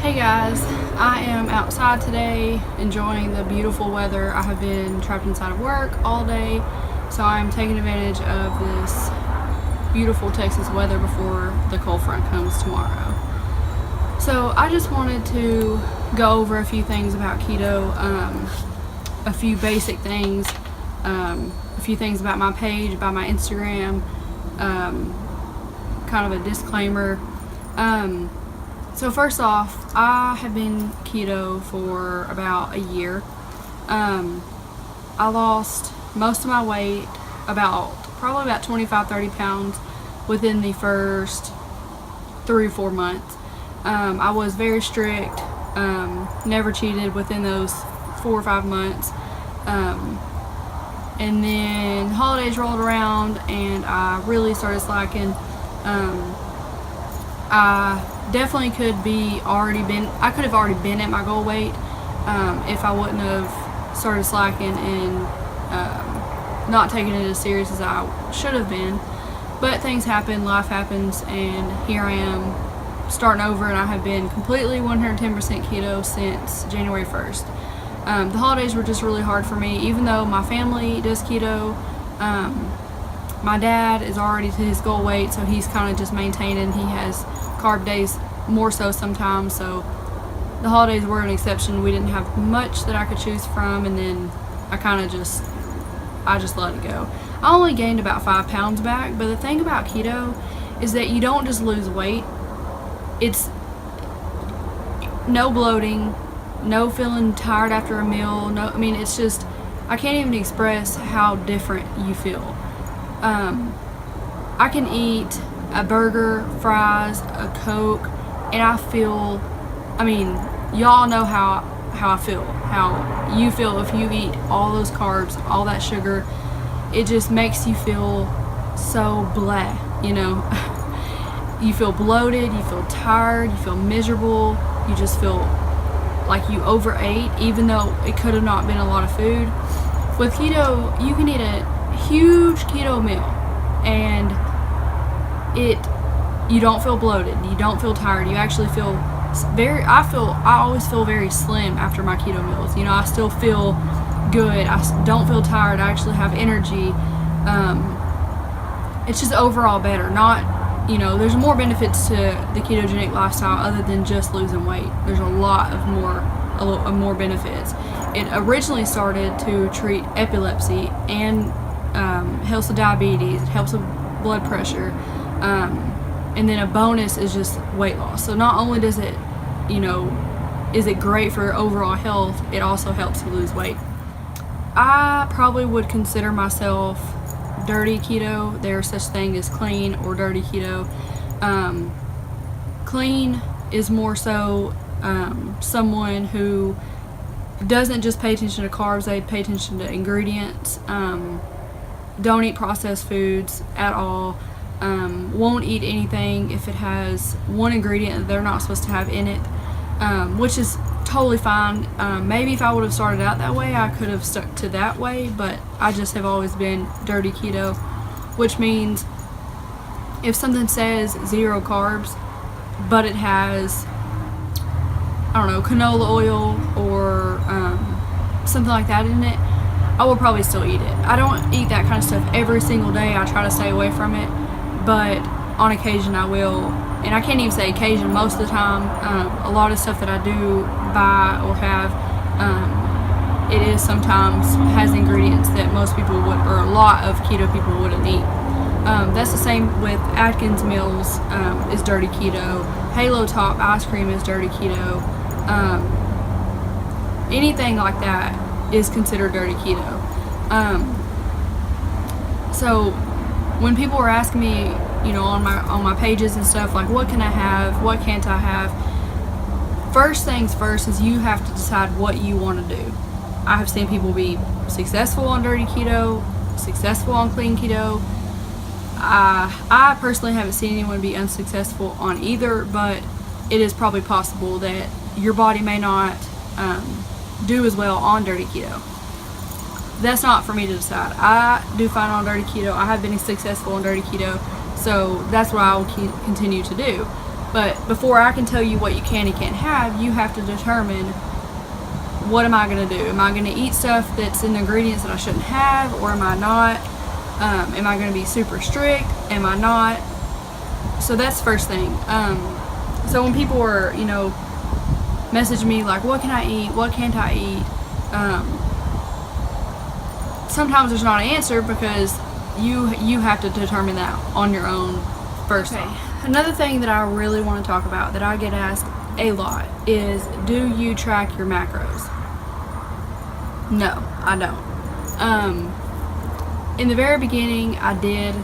Hey guys, I am outside today enjoying the beautiful weather. I have been trapped inside of work all day, so I'm taking advantage of this beautiful Texas weather before the cold front comes tomorrow. So I just wanted to go over a few things about keto, a few basic things, a few things about my page, about my Instagram, kind of a disclaimer. So first off, I have been keto for about a year. I lost most of my weight, probably about 25-30 pounds within the first 3 or 4 months. I was very strict, never cheated within those 4 or 5 months. And then the holidays rolled around and I really started slacking. I definitely could have already been at my goal weight if I wouldn't have started slacking and not taking it as serious as I should have been. But things happen, life happens, and here I am starting over, and I have been completely 110% keto since January 1st. The holidays were just really hard for me, even though my family does keto. My dad is already to his goal weight, so he's kind of just maintaining. He has carb days more so sometimes, so the holidays were an exception. We didn't have much that I could choose from, and then I just let it go. I only gained about 5 pounds back, but the thing about keto is that you don't just lose weight. It's no bloating, no feeling tired after a meal, it's just, I can't even express how different you feel. I can eat a burger, fries, a Coke, and I feel, y'all know how I feel, how you feel if you eat all those carbs, all that sugar. It just makes you feel so blah, You feel bloated, you feel tired, you feel miserable, you just feel like you overate, even though it could have not been a lot of food. With keto, you can eat a huge keto meal and you don't feel bloated, you don't feel tired, you actually feel I always feel very slim after my keto meals. I still feel good, I don't feel tired, I actually have energy. It's just overall better. There's more benefits to the ketogenic lifestyle other than just losing weight. There's a lot of more benefits. It originally started to treat epilepsy and helps with diabetes, it helps with blood pressure, and then a bonus is just weight loss. So not only does it, is it great for overall health, it also helps you lose weight. I probably would consider myself dirty keto. There's such thing as clean or dirty keto. Clean is more so someone who doesn't just pay attention to carbs, they pay attention to ingredients, don't eat processed foods at all, won't eat anything if it has one ingredient that they're not supposed to have in it, which is totally fine. Maybe if I would have started out that way, I could have stuck to that way, but I just have always been dirty keto, which means if something says 0 carbs, but it has, canola oil or something like that in it, I will probably still eat it. I don't eat that kind of stuff every single day. I try to stay away from it, but on occasion I will. And I can't even say occasion, most of the time. A lot of stuff that I do buy or have, it is sometimes has ingredients that most people would, or a lot of keto people wouldn't eat. That's the same with Atkins meals, is dirty keto. Halo Top ice cream is dirty keto. Anything like that is considered dirty keto. So when people were asking me, on my pages and stuff, like what can I have, what can't I have, first things first is you have to decide what you want to do. I have seen people be successful on dirty keto, successful on clean keto. I personally haven't seen anyone be unsuccessful on either, but it is probably possible that your body may not do as well on dirty keto. That's not for me to decide. I do fine on dirty keto. I have been successful on dirty keto, so that's what I will continue to do. But before I can tell you what you can and can't have, you have to determine, what am I going to do? Am I going to eat stuff that's in the ingredients that I shouldn't have, or am I not? Am I going to be super strict? Am I not? So that's the first thing. So when people are, message me like, what can I eat? What can't I eat? Sometimes there's not an answer, because you have to determine that on your own first. Okay. Another thing that I really want to talk about that I get asked a lot is, do you track your macros? No, I don't. In the very beginning, I did,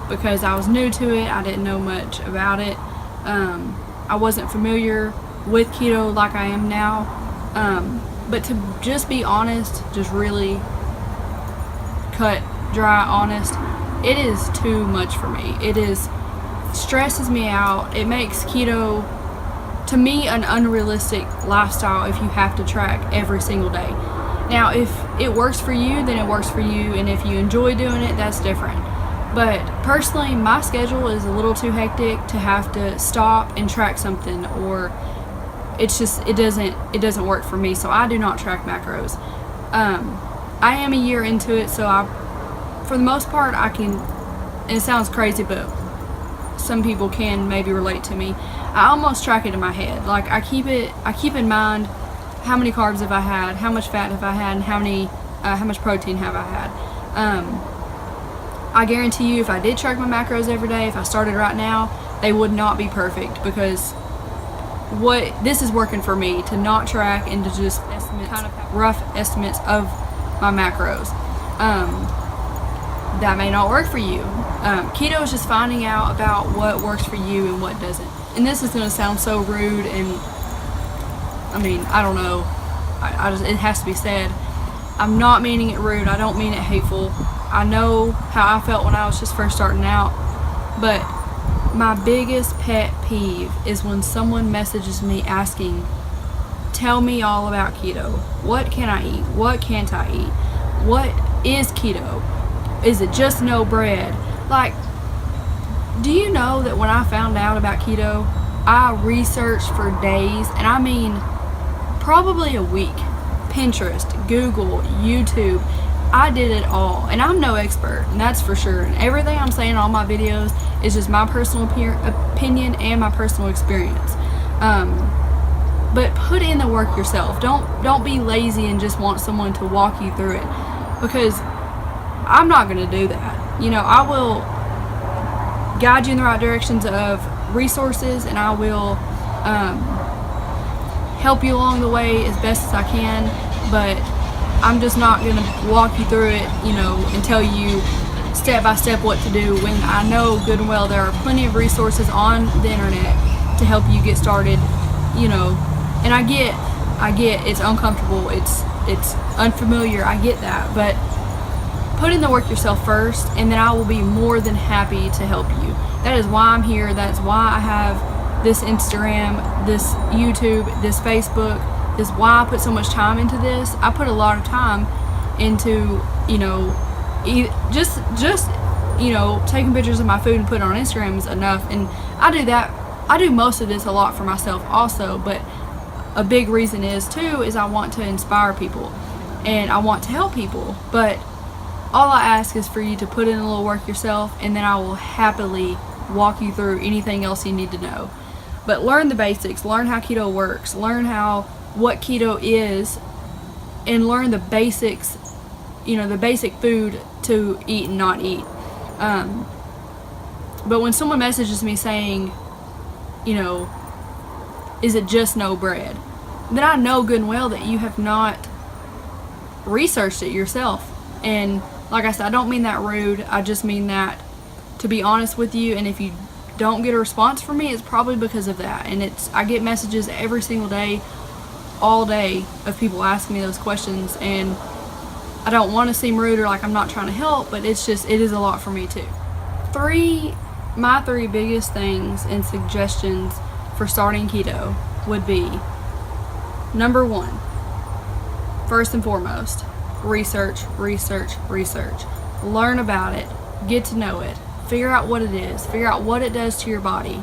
because I was new to it. I didn't know much about it. I wasn't familiar with keto like I am now. But to just be honest, just really cut, dry, honest, it is too much for me. Stresses me out. It makes keto, to me, an unrealistic lifestyle if you have to track every single day. Now, if it works for you, then it works for you, and if you enjoy doing it, that's different. But personally, my schedule is a little too hectic to have to stop and track something, or it doesn't work for me. So I do not track macros. I am a year into it, so for the most part, I can, and it sounds crazy, but some people can maybe relate to me. I almost track it in my head. Like, I keep in mind, how many carbs have I had, how much fat have I had, and how much protein have I had. I guarantee you, if I did track my macros every day, if I started right now, they would not be perfect, because this is working for me, to not track and to just rough estimates of my macros. That may not work for you. Keto is just finding out about what works for you and what doesn't. And this is going to sound so rude, and I mean, I don't know. It has to be said. I'm not meaning it rude. I don't mean it hateful. I know how I felt when I was just first starting out. But my biggest pet peeve is when someone messages me asking, tell me all about keto. What can I eat? What can't I eat? What is keto? Is it just no bread? Like, do you know that when I found out about keto, I researched for days, and I mean probably a week. Pinterest, Google, YouTube, I did it all, and I'm no expert, and that's for sure. And everything I'm saying in all my videos is just my personal opinion and my personal experience. But put in the work yourself. Don't be lazy and just want someone to walk you through it, because I'm not going to do that. I will guide you in the right directions of resources, and I will help you along the way as best as I can, but I'm just not going to walk you through it, and tell you step by step what to do, when I know good and well there are plenty of resources on the internet to help you get started, and I get it's uncomfortable, it's unfamiliar, I get that, but put in the work yourself first, and then I will be more than happy to help you. That is why I'm here. That's why I have this Instagram, this YouTube, this Facebook. This is why I put so much time into this. I put a lot of time into, just taking pictures of my food and putting it on Instagram is enough. And I do that. I do most of this a lot for myself also, but a big reason is I want to inspire people and I want to help people. But all I ask is for you to put in a little work yourself, and then I will happily walk you through anything else you need to know. But learn the basics, learn how keto works, learn what keto is, and learn the basics, the basic food to eat and not eat. But when someone messages me saying, is it just no bread? Then I know good and well that you have not researched it yourself. And like I said, I don't mean that rude. I just mean that to be honest with you. And if you don't get a response from me, it's probably because of that. And I get messages every single day, all day, of people asking me those questions. And I don't want to seem rude or like I'm not trying to help, but it is a lot for me too. My three biggest things and suggestions for starting keto would be, number one, first and foremost, research. Learn about it, get to know it, figure out what it is, figure out what it does to your body.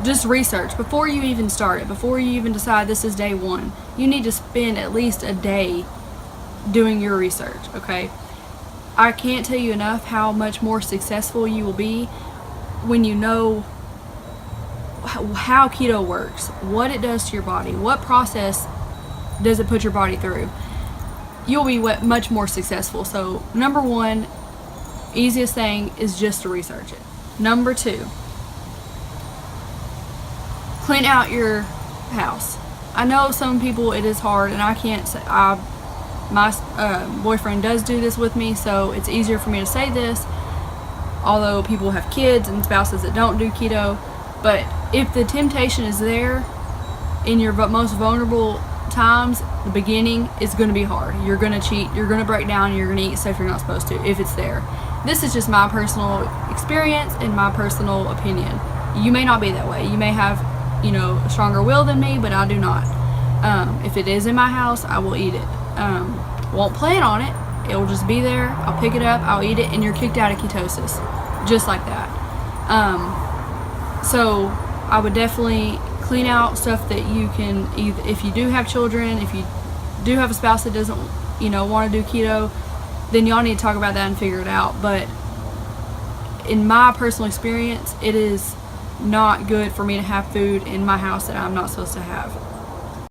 just research before you even start it, before you even decide this is day one. You need to spend at least a day doing your research, okay? I can't tell you enough how much more successful you will be when you know how keto works, what it does to your body, what process does it put your body through. You'll be much more successful. So number one, easiest thing is just to research it. Number two, clean out your house. I know some people it is hard, and I can't say, my boyfriend does do this with me, so it's easier for me to say this, although people have kids and spouses that don't do keto. But if the temptation is there in your most vulnerable times, the beginning is going to be hard. You're going to cheat, you're going to break down, you're going to eat stuff you're not supposed to if it's there. This is just my personal experience and my personal opinion. You may not be that way. You may have, a stronger will than me, but I do not. If it is in my house, I will eat it. Won't plan on it. It will just be there. I'll pick it up, I'll eat it, and you're kicked out of ketosis. Just like that. So I would definitely clean out stuff that you can, either if you do have children, if you do have a spouse that doesn't, want to do keto, then y'all need to talk about that and figure it out. But in my personal experience, it is not good for me to have food in my house that I'm not supposed to have.